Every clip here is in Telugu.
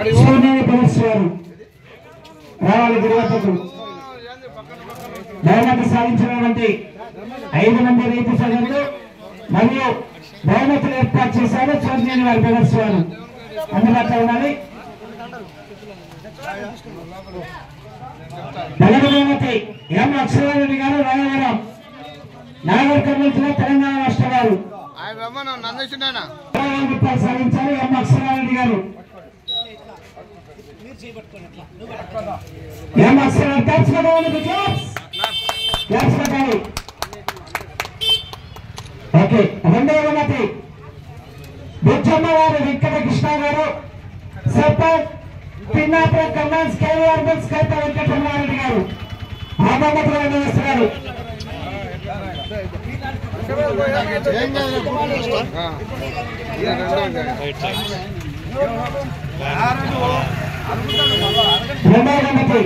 సోనేని పరమేశ్వరు రావాలి గిరివద్దకు బహుమతి సాధించినటువంటి 5 మంది రైతు సోదరులు మరియు బహుమతులు ఏర్పాటు చేశారు. సోనేని వారి పరమేశ్వరు అందుబాటులో ఉండాలి. బహుమతి ఎం అక్షరారెడ్డి గారు రాయవరం నాగర్ కర్నూలు జిల్లా తెలంగాణ రాష్ట్ర వారు రూపాయలు సాధించారు. ఎం అక్షరారెడ్డి గారు ఎం అక్షరాలు క్యాప్స్ పెట్టాలి. ఓకే రెండవ బహుమతి బుచ్చమ్మ వారు Venkata Krishna garu sarpanch Pinnapura commands KVR bulls Kaitha Venkataramareddy garu ఆ బహుమతులు అందజేస్తున్నారు. రెండవ బహుమతి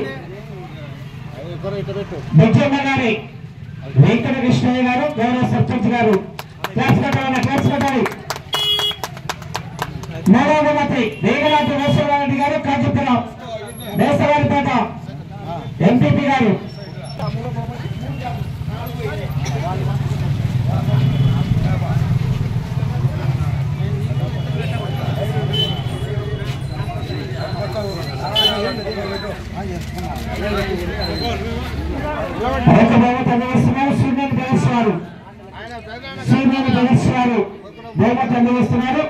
బుచ్చమ్మ గారి వెంకట కృష్ణయ్య గారు గౌరవ సర్పంచ్ గారు క్లాస్ పెట్టాలి. మూడవ బహుమతి వేగలాంటి వేసవారెడ్డి గారు కాజుపురం వేసవారిపేట ఎంపీపీ గారు. బహుమతి అందజేస్తున్నారు సూర్యని ప్రదర్శిస్తున్నారు. బహుమతి అందజేస్తున్నారు.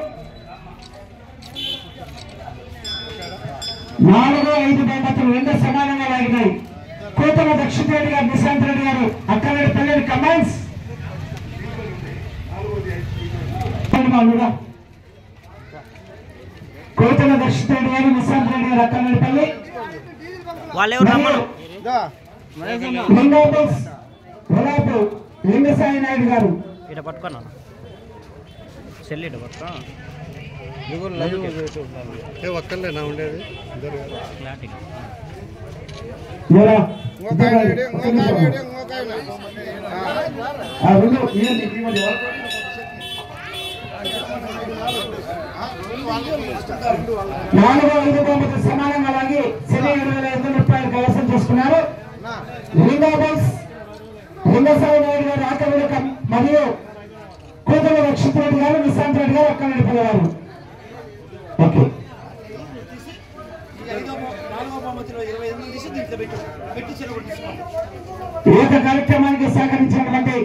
4-5 బహుమతులు 2 సమానంగా లాగినాయి. కోతల దక్షిణ రెడ్డి గారు నిశాంత్ రెడ్డి గారు అక్కడి పల్లెని కమాండ్స్ కోతల దక్షిణ రెడ్డి గారు నిశాంత్ రెడ్డి గారు అక్కడి పల్లె లింగసాయి నాయుడు గారు పట్టుకున్నా ఒక్కలేనా ఉండేది సమానంగా లాగి శని 7,500 రూపాయలు కైవసం చేసుకున్నారు. లింగసాయి నాయుడు గారు ఆకలి మరియు కోతల రక్షిత్ రెడ్డి గారు నిశాంత్ రెడ్డి గారు అక్కడ నడిపేవారు. ఓకే ఈ యొక్క కార్యక్రమానికి సహకరించినటువంటి